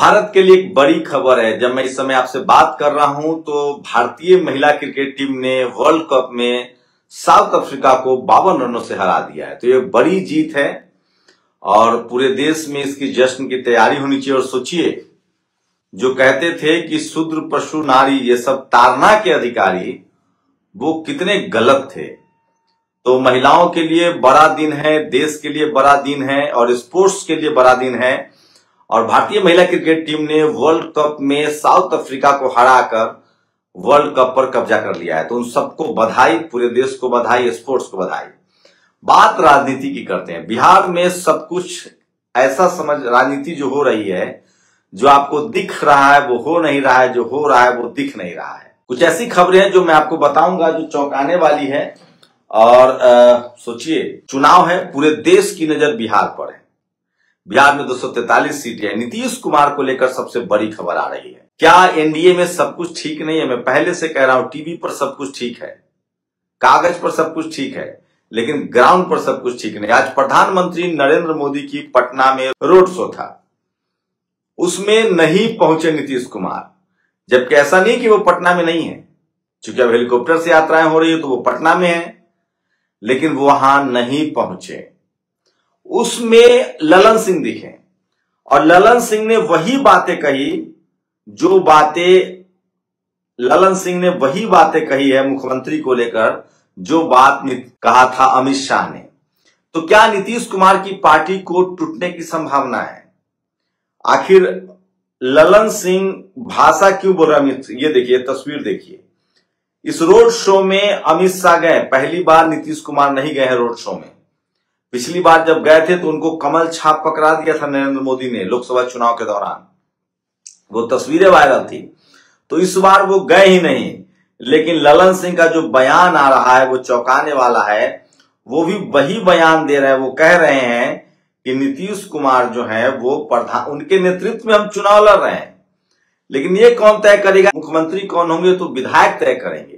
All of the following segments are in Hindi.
भारत के लिए एक बड़ी खबर है। जब मैं इस समय आपसे बात कर रहा हूं तो भारतीय महिला क्रिकेट टीम ने वर्ल्ड कप में साउथ अफ्रीका को 52 रनों से हरा दिया है। तो ये बड़ी जीत है और पूरे देश में इसकी जश्न की तैयारी होनी चाहिए। और सोचिए, जो कहते थे कि शूद्र पशु नारी ये सब ताड़ना के अधिकारी, वो कितने गलत थे। तो महिलाओं के लिए बड़ा दिन है, देश के लिए बड़ा दिन है और स्पोर्ट्स के लिए बड़ा दिन है। और भारतीय महिला क्रिकेट टीम ने वर्ल्ड कप में साउथ अफ्रीका को हराकर वर्ल्ड कप पर कब्जा कर लिया है। तो उन सबको बधाई, पूरे देश को बधाई, स्पोर्ट्स को बधाई। बात राजनीति की करते हैं। बिहार में सब कुछ ऐसा समझ, राजनीति जो हो रही है, जो आपको दिख रहा है वो हो नहीं रहा है, जो हो रहा है वो दिख नहीं रहा है। कुछ ऐसी खबरें हैं जो मैं आपको बताऊंगा जो चौंकाने वाली है। और सोचिए, चुनाव है, पूरे देश की नजर बिहार पर है। बिहार में 243 सीटें हैं। नीतीश कुमार को लेकर सबसे बड़ी खबर आ रही है। क्या एनडीए में सब कुछ ठीक नहीं है? मैं पहले से कह रहा हूं, टीवी पर सब कुछ ठीक है, कागज पर सब कुछ ठीक है, लेकिन ग्राउंड पर सब कुछ ठीक नहीं। आज प्रधानमंत्री नरेंद्र मोदी की पटना में रोड शो था, उसमें नहीं पहुंचे नीतीश कुमार। जबकि ऐसा नहीं कि वो पटना में नहीं है, क्योंकि अब हेलीकॉप्टर से यात्राएं हो रही है तो वो पटना में है, लेकिन वो वहां नहीं पहुंचे। उसमें ललन सिंह दिखे और ललन सिंह ने वही बातें कही जो बातें ललन सिंह ने वही बातें कही है मुख्यमंत्री को लेकर, जो बात कहा था अमित शाह ने। तो क्या नीतीश कुमार की पार्टी को टूटने की संभावना है? आखिर ललन सिंह भाषा क्यों बोल रहा है? ये देखिए, तस्वीर देखिए। इस रोड शो में अमित शाह गए, पहली बार नीतीश कुमार नहीं गए हैं रोड शो में। पिछली बार जब गए थे तो उनको कमल छाप पकड़ा दिया था नरेंद्र मोदी ने लोकसभा चुनाव के दौरान, वो तस्वीरें वायरल थी। तो इस बार वो गए ही नहीं। लेकिन ललन सिंह का जो बयान आ रहा है वो चौंकाने वाला है। वो भी वही बयान दे रहे हैं, वो कह रहे हैं कि नीतीश कुमार जो है वो प्रधान, उनके नेतृत्व में हम चुनाव लड़ रहे हैं, लेकिन ये कौन तय करेगा, मुख्यमंत्री कौन होंगे? तो विधायक तय करेंगे।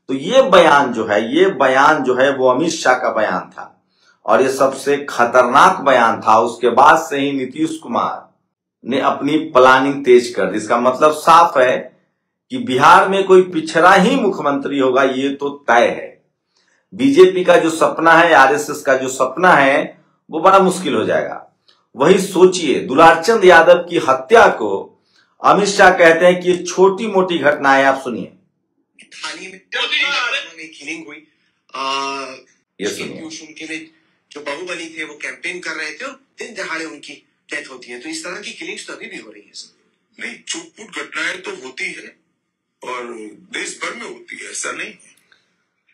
तो ये बयान जो है वो अमित शाह का बयान था और ये सबसे खतरनाक बयान था। उसके बाद से ही नीतीश कुमार ने अपनी प्लानिंग तेज कर दी। इसका मतलब साफ है कि बिहार में कोई पिछड़ा ही मुख्यमंत्री होगा, ये तो तय है। बीजेपी का जो सपना है, आरएसएस का जो सपना है, वो बड़ा मुश्किल हो जाएगा। वही सोचिए, दुलारचंद यादव की हत्या को अमित शाह कहते हैं कि छोटी मोटी घटना है। आप सुनिए। किलिंग हुई, ये सुनिए। उनके लिए जो बाहुबली थे वो कैंपेन कर रहे थे और दिन दहाड़े उनकी डेथ होती है। तो इस तरह की किलिंग्स तो अभी भी हो रही है। नहीं, छूट-फूट घटनाएं तो होती है और देश भर में होती है, ऐसा नहीं है।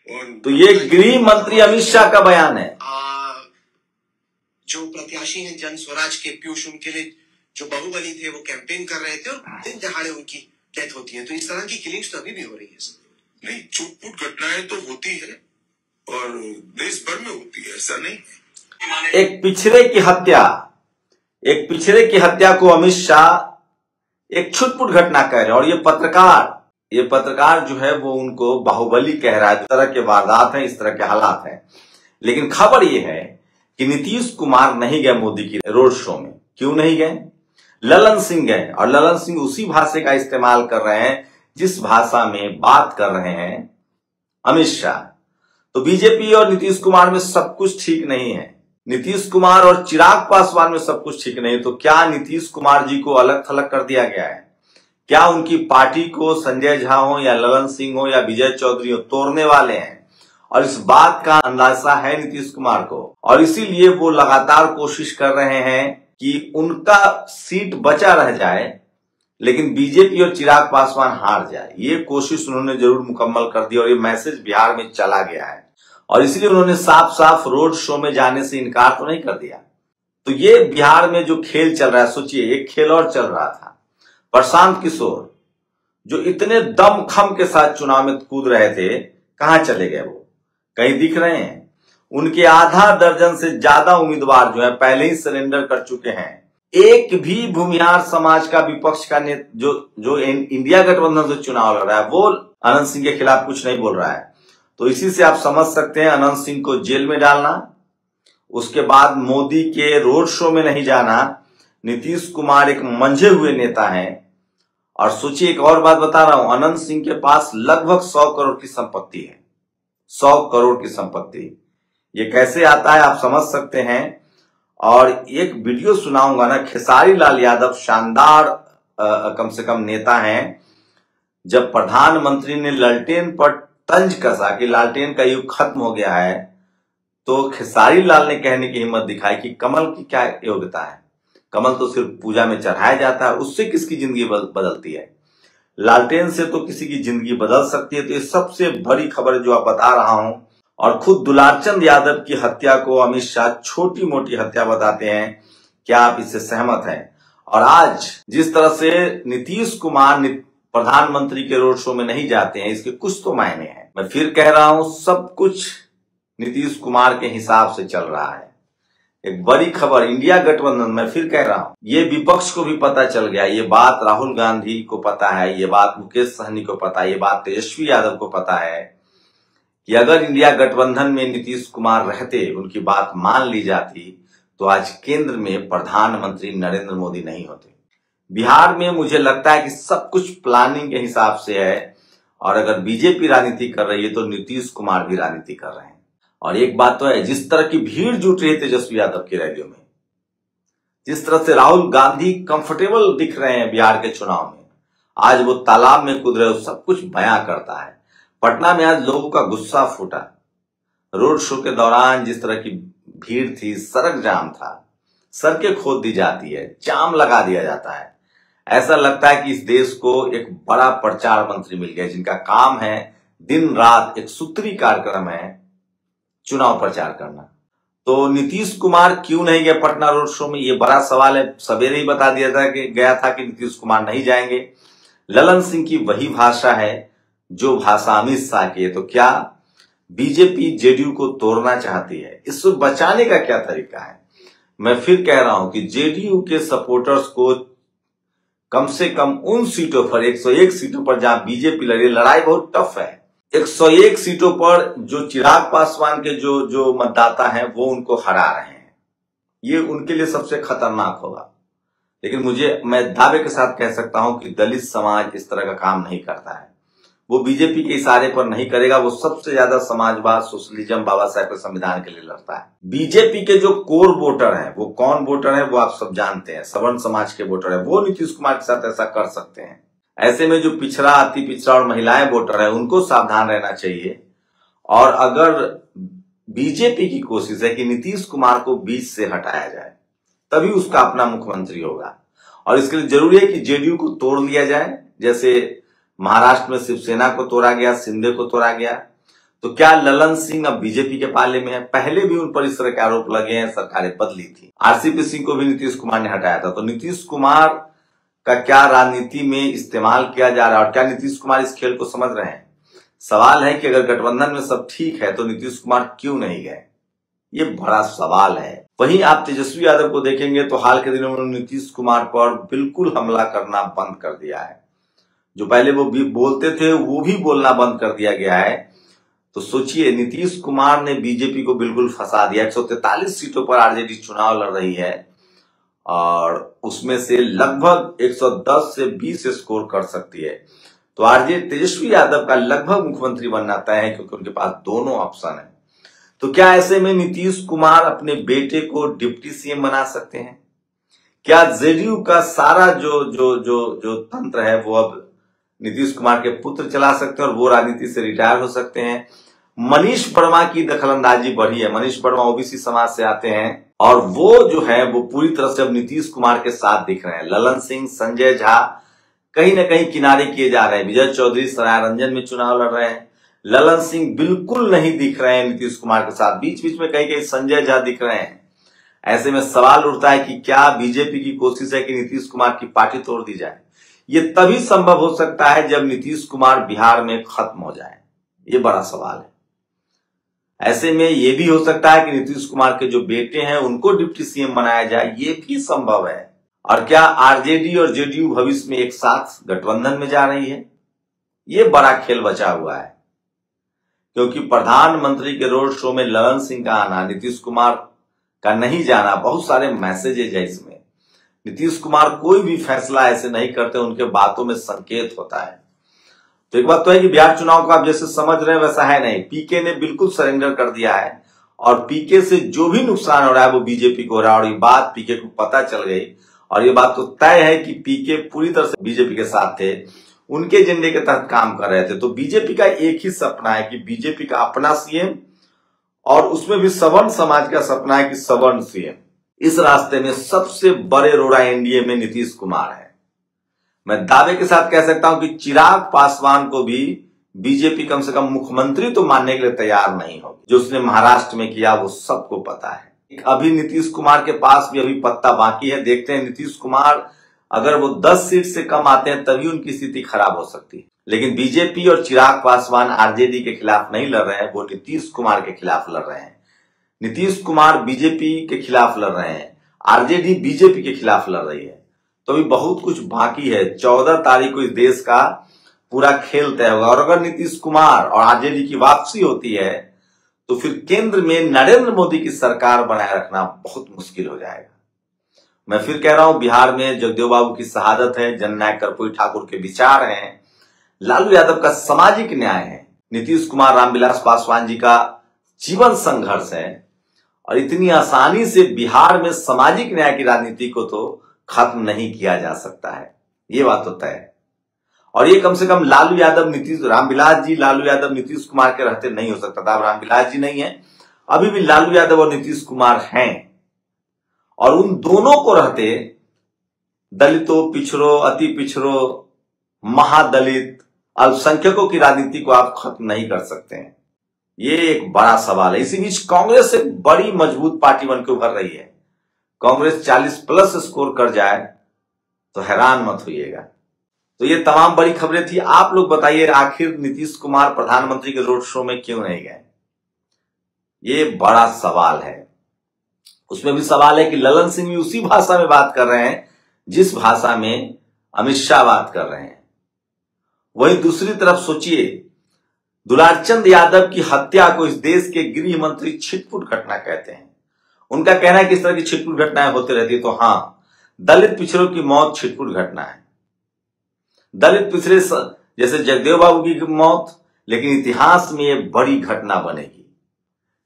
और तो ये गृह मंत्री अमित शाह का बयान है। जो प्रत्याशी हैं जन स्वराज के, पीयूष, उनके लिए जो बाहुबली थे वो कैंपेन कर रहे थे और दिन दहाड़े उनकी डेथ होती है। तो इस तरह की किलिंग्स तो अभी भी हो रही है। नहीं, छूट-फूट घटनाएं तो होती है और देश भर में होती है, ऐसा नहीं है। एक पिछड़े की हत्या को अमित शाह एक छुटपुट घटना कह रहे हैं। और ये पत्रकार जो है वो उनको बाहुबली कह रहा है। इस तरह के वारदात हैं, इस तरह के हालात हैं। लेकिन खबर ये है कि नीतीश कुमार नहीं गए मोदी की रोड शो में। क्यों नहीं गए? ललन सिंह गए और ललन सिंह उसी भाषा का इस्तेमाल कर रहे हैं जिस भाषा में बात कर रहे हैं अमित शाह। तो बीजेपी और नीतीश कुमार में सब कुछ ठीक नहीं है। नीतीश कुमार और चिराग पासवान में सब कुछ ठीक नहीं। तो क्या नीतीश कुमार जी को अलग थलग कर दिया गया है? क्या उनकी पार्टी को संजय झा हो या ललन सिंह हो या विजय चौधरी हो तोड़ने वाले हैं? और इस बात का अंदाजा है नीतीश कुमार को, और इसीलिए वो लगातार कोशिश कर रहे हैं कि उनका सीट बचा रह जाए, लेकिन बीजेपी और चिराग पासवान हार जाए। ये कोशिश उन्होंने जरूर मुकम्मल कर दी और ये मैसेज बिहार में चला गया है। और इसलिए उन्होंने साफ साफ रोड शो में जाने से इनकार तो नहीं कर दिया। तो ये बिहार में जो खेल चल रहा है, सोचिए, एक खेल और चल रहा था। प्रशांत किशोर जो इतने दमखम के साथ चुनाव में कूद रहे थे, कहां चले गए? वो कहीं दिख रहे हैं? उनके आधा दर्जन से ज्यादा उम्मीदवार जो है पहले ही सरेंडर कर चुके हैं। एक भी भूमिहार समाज का विपक्ष का जो इंडिया गठबंधन से चुनाव लड़ रहा है, वो अनंत सिंह के खिलाफ कुछ नहीं बोल रहा है। तो इसी से आप समझ सकते हैं, अनंत सिंह को जेल में डालना, उसके बाद मोदी के रोड शो में नहीं जाना, नीतीश कुमार एक मंझे हुए नेता हैं। और सोचिए, एक और बात बता रहा हूं, अनंत सिंह के पास लगभग 100 करोड़ की संपत्ति है। 100 करोड़ की संपत्ति, ये कैसे आता है आप समझ सकते हैं। और एक वीडियो सुनाऊंगा ना, खेसारी लाल यादव शानदार कम से कम नेता हैं। जब प्रधानमंत्री ने लालटेन पर तंज कसा कि लालटेन का युग खत्म हो गया है, तो खेसारी लाल ने कहने की हिम्मत दिखाई कि कमल की क्या योग्यता है, कमल तो सिर्फ पूजा में चढ़ाया जाता है, उससे किसकी जिंदगी बदलती है, लालटेन से तो किसी की जिंदगी बदल सकती है। तो ये सबसे बड़ी खबर जो आप बता रहा हूं। और खुद दुलारचंद यादव की हत्या को अमित शाह छोटी मोटी हत्या बताते हैं। क्या आप इससे सहमत हैं? और आज जिस तरह से नीतीश कुमार प्रधानमंत्री के रोड शो में नहीं जाते हैं, इसके कुछ तो मायने हैं। मैं फिर कह रहा हूं, सब कुछ नीतीश कुमार के हिसाब से चल रहा है। एक बड़ी खबर, इंडिया गठबंधन, मैं फिर कह रहा हूं, ये विपक्ष को भी पता चल गया, ये बात राहुल गांधी को पता है, ये बात मुकेश सहनी को पता है, ये बात तेजस्वी यादव को पता है कि अगर इंडिया गठबंधन में नीतीश कुमार रहते, उनकी बात मान ली जाती, तो आज केंद्र में प्रधानमंत्री नरेंद्र मोदी नहीं होते। बिहार में मुझे लगता है कि सब कुछ प्लानिंग के हिसाब से है। और अगर बीजेपी राजनीति कर रही है तो नीतीश कुमार भी राजनीति कर रहे हैं। और एक बात तो है, जिस तरह की भीड़ जुट रही है तेजस्वी यादव की रैलियों में, जिस तरह से राहुल गांधी कंफर्टेबल दिख रहे हैं बिहार के चुनाव में, आज वो तालाब में कूद रहे हो, सब कुछ बयां करता है। पटना में आज लोगों का गुस्सा फूटा। रोड शो के दौरान जिस तरह की भीड़ थी, सड़क जाम था, सड़कें खोद दी जाती है, जाम लगा दिया जाता है। ऐसा लगता है कि इस देश को एक बड़ा प्रचार मंत्री मिल गया, जिनका काम है दिन रात एक सूत्री कार्यक्रम है चुनाव प्रचार करना। तो नीतीश कुमार क्यों नहीं गए पटना रोड शो में, ये बड़ा सवाल है। सवेरे ही बता दिया था कि गया था कि नीतीश कुमार नहीं जाएंगे। ललन सिंह की वही भाषा है जो भाषा अमित शाह की है। तो क्या बीजेपी जेडीयू को तोड़ना चाहती है? इसको बचाने का क्या तरीका है? मैं फिर कह रहा हूं कि जेडीयू के सपोर्टर्स को कम से कम उन सीटों पर, 101 सीटों पर जहां बीजेपी लड़ी, लड़ाई बहुत टफ है। 101 सीटों पर जो चिराग पासवान के जो मतदाता हैं वो उनको हरा रहे हैं, ये उनके लिए सबसे खतरनाक होगा। लेकिन मैं दावे के साथ कह सकता हूं कि दलित समाज इस तरह का काम नहीं करता है। वो बीजेपी के इशारे पर नहीं करेगा। वो सबसे ज्यादा समाजवाद, सोशलिज्म, बाबा साहेब के संविधान के लिए लड़ता है। बीजेपी के जो कोर वोटर हैं, वो कौन वोटर है वो आप सब जानते हैं, सवर्ण समाज के वोटर है। वो नीतीश कुमार के साथ ऐसा कर सकते हैं। ऐसे में जो पिछड़ा, अति पिछड़ा और महिलाएं वोटर है, उनको सावधान रहना चाहिए। और अगर बीजेपी की कोशिश है कि नीतीश कुमार को बीच से हटाया जाए, तभी उसका अपना मुख्यमंत्री होगा। और इसके लिए जरूरी है कि जेडीयू को तोड़ लिया जाए, जैसे महाराष्ट्र में शिवसेना को तोड़ा गया, शिंदे को तोड़ा गया। तो क्या ललन सिंह अब बीजेपी के पाले में है? पहले भी उन पर इस तरह के आरोप लगे हैं, सरकारें बदली थी। आरसीपी सिंह को भी नीतीश कुमार ने हटाया था। तो नीतीश कुमार का क्या राजनीति में इस्तेमाल किया जा रहा है और क्या नीतीश कुमार इस खेल को समझ रहे हैं? सवाल है कि अगर गठबंधन में सब ठीक है तो नीतीश कुमार क्यों नहीं गए? ये बड़ा सवाल है। वहीं आप तेजस्वी यादव को देखेंगे तो हाल के दिनों में नीतीश कुमार पर बिल्कुल हमला करना बंद कर दिया है। जो पहले वो भी बोलते थे वो भी बोलना बंद कर दिया गया है। तो सोचिए, नीतीश कुमार ने बीजेपी को बिल्कुल फंसा दिया। 143 सीटों पर आरजेडी चुनाव लड़ रही है और उसमें से लगभग 110 से 20 स्कोर कर सकती है। तो आरजेडी तेजस्वी यादव का लगभग मुख्यमंत्री बनना तय है, क्योंकि उनके पास दोनों ऑप्शन है। तो क्या ऐसे में नीतीश कुमार अपने बेटे को डिप्टी सीएम बना सकते हैं? क्या जेडीयू का सारा जो तंत्र है वो अब नीतीश कुमार के पुत्र चला सकते हैं और वो राजनीति से रिटायर हो सकते हैं? मनीष वर्मा की दखलंदाजी बढ़ी है। मनीष वर्मा ओबीसी समाज से आते हैं और वो जो है वो पूरी तरह से अब नीतीश कुमार के साथ दिख रहे हैं। ललन सिंह, संजय झा कहीं ना कहीं किनारे किए जा रहे हैं। विजय चौधरी सरायरंजन में चुनाव लड़ रहे हैं। ललन सिंह बिल्कुल नहीं दिख रहे हैं नीतीश कुमार के साथ। बीच बीच में कहीं कहीं संजय झा दिख रहे हैं। ऐसे में सवाल उठता है कि क्या बीजेपी की कोशिश है कि नीतीश कुमार की पार्टी तोड़ दी जाए? ये तभी संभव हो सकता है जब नीतीश कुमार बिहार में खत्म हो जाए। ये बड़ा सवाल है। ऐसे में ये भी हो सकता है कि नीतीश कुमार के जो बेटे हैं उनको डिप्टी सीएम बनाया जाए। ये भी संभव है। और क्या आरजेडी और जेडीयू भविष्य में एक साथ गठबंधन में जा रही है? ये बड़ा खेल बचा हुआ है, क्योंकि प्रधानमंत्री के रोड शो में ललन सिंह का आना, नीतीश कुमार का नहीं जाना, बहुत सारे मैसेजेज है इसमें। नीतीश कुमार कोई भी फैसला ऐसे नहीं करते, उनके बातों में संकेत होता है। तो एक बात तो है कि बिहार चुनाव का आप जैसे समझ रहे हैं वैसा है नहीं। पीके ने बिल्कुल सरेंडर कर दिया है और पीके से जो भी नुकसान हो रहा है वो बीजेपी को हो रहा है। और ये बात पीके को पता चल गई और ये बात तो तय है कि पीके पूरी तरह से बीजेपी के साथ थे, उनके एजेंडे के तहत काम कर रहे थे। तो बीजेपी का एक ही सपना है कि बीजेपी का अपना सीएम, और उसमें भी सवर्ण समाज का सपना है कि सवर्ण सीएम। इस रास्ते में सबसे बड़े रोड़ा एनडीए में नीतीश कुमार है। मैं दावे के साथ कह सकता हूं कि चिराग पासवान को भी बीजेपी कम से कम मुख्यमंत्री तो मानने के लिए तैयार नहीं होगी। जो उसने महाराष्ट्र में किया वो सबको पता है। अभी नीतीश कुमार के पास भी अभी पत्ता बाकी है। देखते हैं नीतीश कुमार अगर वो 10 सीट से कम आते हैं तभी उनकी स्थिति खराब हो सकती है। लेकिन बीजेपी और चिराग पासवान आरजेडी के खिलाफ नहीं लड़ रहे हैं, वो नीतीश कुमार के खिलाफ लड़ रहे हैं। नीतीश कुमार बीजेपी के खिलाफ लड़ रहे हैं, आरजेडी बीजेपी के खिलाफ लड़ रही है। तो अभी बहुत कुछ बाकी है। 14 तारीख को इस देश का पूरा खेल तय होगा। और अगर नीतीश कुमार और आरजेडी की वापसी होती है तो फिर केंद्र में नरेंद्र मोदी की सरकार बनाए रखना बहुत मुश्किल हो जाएगा। मैं फिर कह रहा हूं, बिहार में जगदेव बाबू की शहादत है, जननायक कर्पूरी ठाकुर के विचार हैं, लालू यादव का सामाजिक न्याय है, नीतीश कुमार रामविलास पासवान जी का जीवन संघर्ष है। और इतनी आसानी से बिहार में सामाजिक न्याय की राजनीति को तो खत्म नहीं किया जा सकता है, ये बात तो तय है। और ये कम से कम लालू यादव रामविलास जी लालू यादव नीतीश कुमार के रहते नहीं हो सकता था। अब रामविलास जी नहीं है, अभी भी लालू यादव और नीतीश कुमार हैं। और उन दोनों को रहते दलितों, पिछड़ों, अति पिछड़ों, महादलित, अल्पसंख्यकों की राजनीति को आप खत्म नहीं कर सकते हैं। ये एक बड़ा सवाल है। इसी बीच कांग्रेस एक बड़ी मजबूत पार्टी बनकर उभर रही है। कांग्रेस 40+ स्कोर कर जाए तो हैरान मत होइएगा। तो ये तमाम बड़ी खबरें थी। आप लोग बताइए, आखिर नीतीश कुमार प्रधानमंत्री के रोड शो में क्यों नहीं गए? ये बड़ा सवाल है। उसमें भी सवाल है कि ललन सिंह भी उसी भाषा में बात कर रहे हैं जिस भाषा में अमित शाह बात कर रहे हैं। वहीं दूसरी तरफ सोचिए, दुलारचंद यादव की हत्या को इस देश के गृह मंत्री छिटपुट घटना कहते हैं। उनका कहना है कि इस तरह की छिटपुट घटनाएं होती रहती है। तो हाँ, दलित पिछड़ों की मौत छिटपुट घटना है। दलित पिछड़े जैसे जगदेव बाबू की मौत, लेकिन इतिहास में ये बड़ी घटना बनेगी।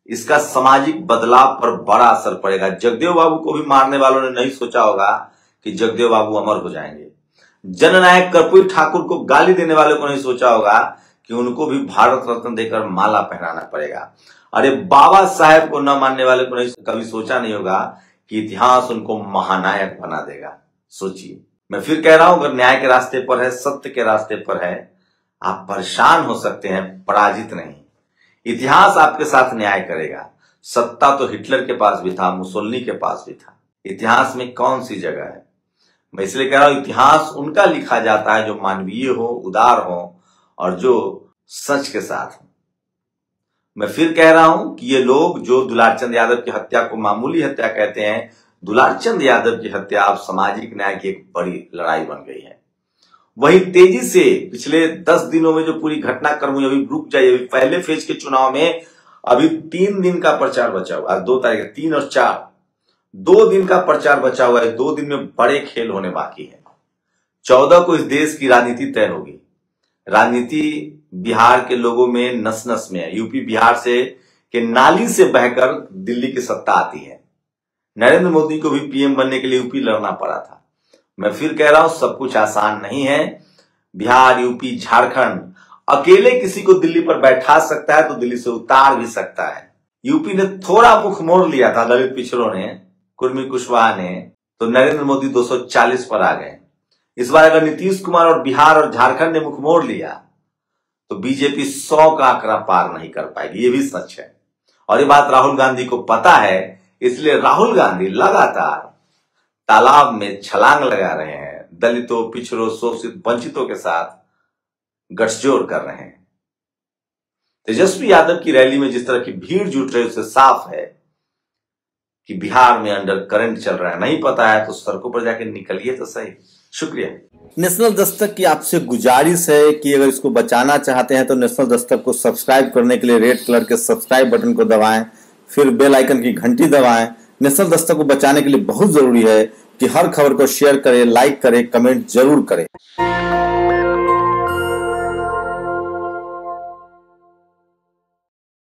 इसका सामाजिक बदलाव पर बड़ा असर पड़ेगा। जगदेव बाबू को भी मारने वालों ने नहीं सोचा होगा कि जगदेव बाबू अमर हो जाएंगे। जननायक कर्पूरी ठाकुर को गाली देने वाले को नहीं सोचा होगा कि उनको भी भारत रत्न देकर माला पहनाना पड़ेगा। अरे बाबा साहेब को न मानने वाले को नहीं कभी सोचा नहीं होगा कि इतिहास उनको महानायक बना देगा। सोचिए, मैं फिर कह रहा हूं, अगर न्याय के रास्ते पर है, सत्य के रास्ते पर है, आप परेशान हो सकते हैं, पराजित नहीं। इतिहास आपके साथ न्याय करेगा। सत्ता तो हिटलर के पास भी था, मुसोलिनी के पास भी था। इतिहास में कौन सी जगह है? मैं इसलिए कह रहा हूं, इतिहास उनका लिखा जाता है जो मानवीय हो, उदार हो और जो सच के साथ हो। मैं फिर कह रहा हूं कि ये लोग जो दुलारचंद यादव की हत्या को मामूली हत्या कहते हैं, दुलारचंद यादव की हत्या अब सामाजिक न्याय की एक बड़ी लड़ाई बन गई है। वही तेजी से पिछले 10 दिनों में जो पूरी घटनाक्रम हुई, अभी रुक जाइए। अभी पहले फेज के चुनाव में अभी 3 दिन का प्रचार बचा हुआ है। 2 तारीख, 3 और 4, 2 दिन का प्रचार बचा हुआ है। 2 दिन में बड़े खेल होने बाकी है। 14 को इस देश की राजनीति तय होगी। राजनीति बिहार के लोगों में नस नस में है। यूपी बिहार से के नाली से बहकर दिल्ली की सत्ता आती है। नरेंद्र मोदी को भी पीएम बनने के लिए यूपी लड़ना पड़ा था। मैं फिर कह रहा हूं, सब कुछ आसान नहीं है। बिहार, यूपी, झारखंड अकेले किसी को दिल्ली पर बैठा सकता है तो दिल्ली से उतार भी सकता है। यूपी ने थोड़ा मुख मोड़ लिया था दलित पिछड़ों ने, कुर्मी कुशवाहा ने, तो नरेंद्र मोदी 240 पर आ गए। इस बार अगर नीतीश कुमार और बिहार और झारखंड ने मुख मोड़ लिया तो बीजेपी 100 का आंकड़ा पार नहीं कर पाएगी। ये भी सच है और ये बात राहुल गांधी को पता है। इसलिए राहुल गांधी लगातार तालाब में छलांग लगा रहे हैं। दलितों, पिछड़ों, शोषित, वंचितों के साथ गठजोड़ कर रहे हैं। तेजस्वी यादव की रैली में जिस तरह की भीड़ जुट रही है उससे साफ है कि बिहार में अंडर करंट चल रहा है। नहीं पता है तो सड़कों पर जाके निकलिए तो सही। शुक्रिया। नेशनल दस्तक की आपसे गुजारिश है कि अगर इसको बचाना चाहते हैं तो नेशनल दस्तक को सब्सक्राइब करने के लिए रेड कलर के सब्सक्राइब बटन को दबाएं, फिर बेल आइकन की घंटी दबाएं। नेशनल दस्तक को बचाने के लिए बहुत जरूरी है कि हर खबर को शेयर करें, लाइक करें, कमेंट जरूर करें।